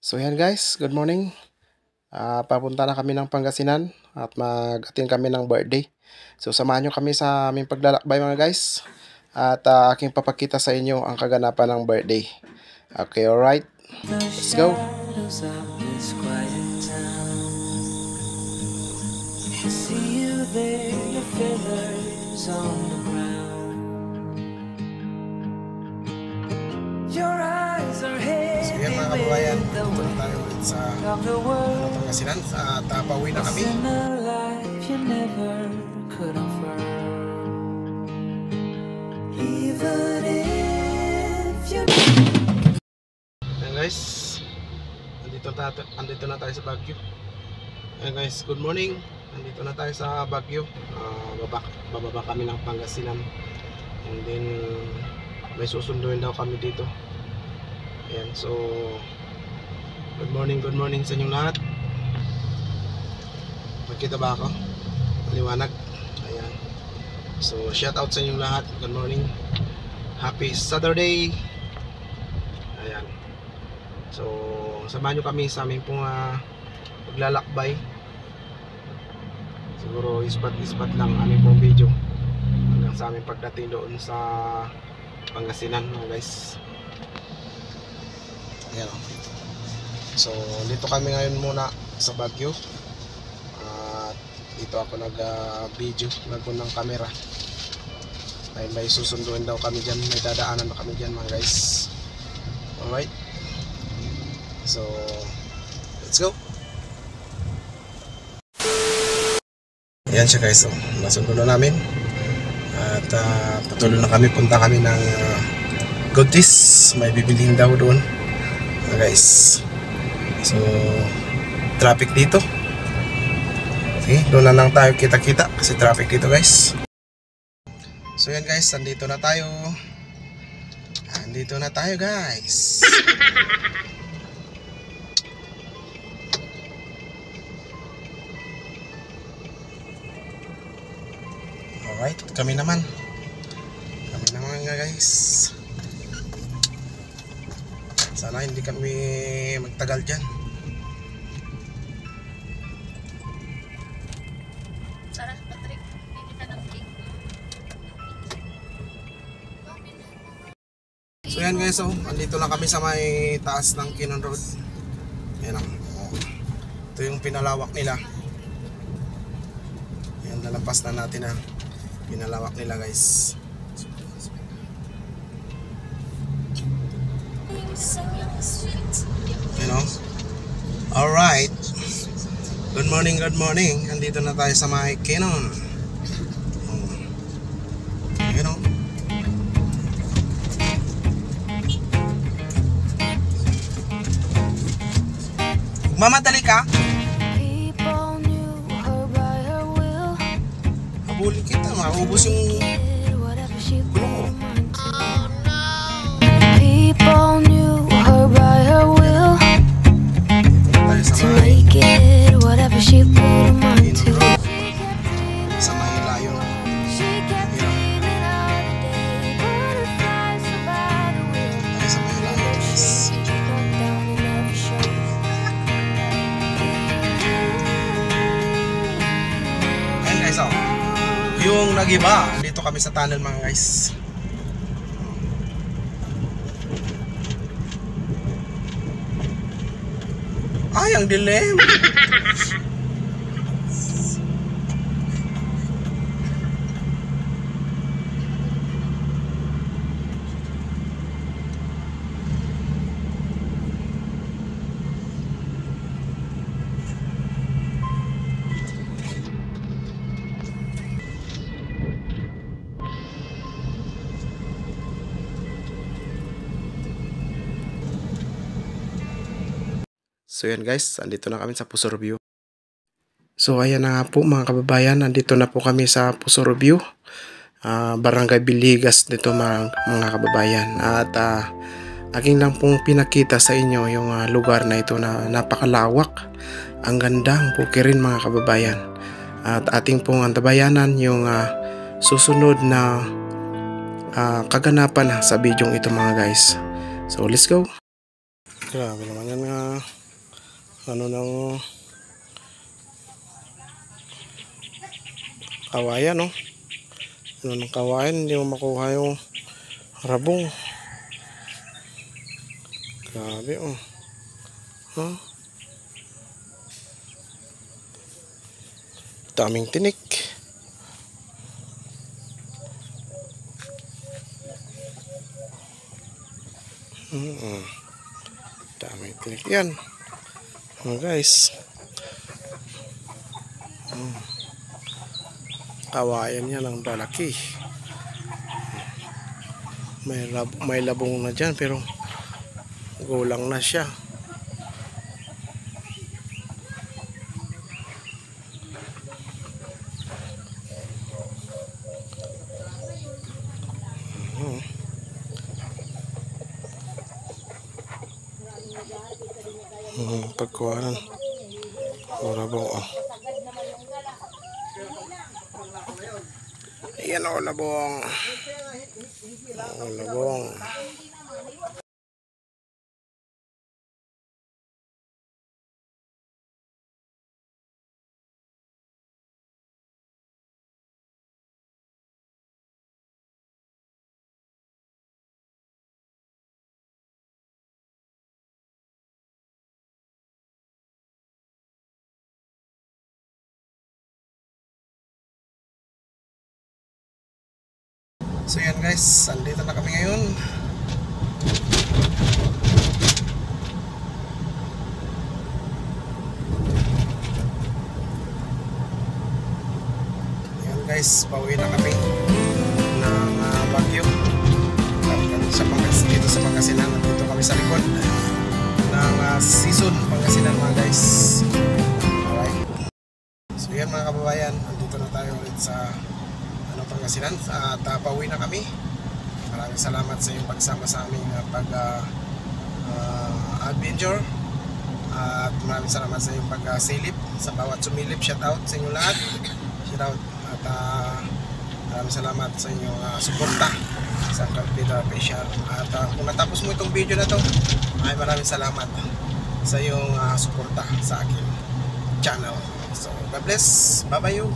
So yan guys, good morning. Papunta na kami ng Pangasinan at mag-attend kami ng birthday. So samahan nyo kami sa aming paglalakbay mga guys. At aking papakita sa inyo ang kaganapan ng birthday. Okay, alright. Let's go. So yan mga kababayan, dito na tayo ulit sa Pangasinan at pauwi na kami. Ayan guys, andito na tayo sa Baguio. Ayan guys, good morning. Andito na tayo sa Baguio. Bababa kami ng Pangasinan. And then may susunduin daw kami dito. Ayan, so good morning sa inyong lahat. Magkita ba ako? Maliwanag. Ayan. So shout out sa inyong lahat. Good morning. Happy Saturday. Ayan. So samahan nyo kami sa aming pong paglalakbay. Siguro ispat lang aming pong video hanggang sa aming pagdating doon sa Pangasinan mga guys. Ayan. So dito kami ngayon muna sa Baguio. Dito ako nag-video, ng camera. May susunduin daw kami dyan, may dadaanan na kami dyan mga guys. Alright. So let's go. Ayan siya guys, so nasundo na namin. At patuloy na kami, punta kami ng Goodies. May bibilihin daw doon guys. So traffic dito. Okay, doon na lang tayo kita-kita kasi traffic dito guys. So yan guys, andito na tayo guys. Alright, kami naman nga guys. Sana hindi kami magtagal dyan. So yan guys, so andito lang kami sa may taas ng Kinon Road. Ayan lang. Ito yung pinalawak nila. Ayan, nalampas na natin ang pinalawak nila guys. You know? Alright. Good morning. Andito na tayo sa may Kinon. You know? Mamadali ka? Habulin kita, maubos yung gulong mo. People knew her by her will to make it whatever she put her mind to. Sa Mahilayo. Sa Mahilayo. Ayan guys, oh. Yung nag-iba, dito kami sa tunnel mga guys. Ay, ang dilim. So yan guys, andito na kami sa Pusorobio. So ayan na nga po mga kababayan, andito na po kami sa Pusorobio, Barangay Biligas dito mga kababayan. At aking lang pong pinakita sa inyo yung lugar na ito na napakalawak. Ang ganda, ang pukirin mga kababayan. At ating pong antabayanan yung susunod na kaganapan sa bidyong ito mga guys. So let's go. Grabe naman yan nga. Ano ng kawayan, no? Ano ng kawayan, hindi mo makuha yung rabong. Grabe, oh. Huh? Daming tinik. Daming tinik yan. Oh, guys. Kawayan yan ang lalaki. May labong na dyan pero gulang na siya. Pagkuhanan o labong, oh. Ayan, o labong. O labong. So yan guys, andito na kami ngayon. Yan guys, pauwi na kami ng Baguio. Dito sa Pangasinan. Dito kami sa likod ng season Pangasinan mga guys. Alright. So yan mga kababayan, andito na tayo ulit sa Pangasinan at pauwi na kami. Maraming salamat sa iyong pagsama sa aming adventure at maraming salamat sa iyong pagsilip sa bawat sumilip. Shout out sa inyo lahat. Shout out at maraming salamat sa inyong suporta sa Carpeta Official. At kung natapos mo itong video na to, ay maraming salamat sa iyong suporta sa aking channel. So God bless. Bye bye you.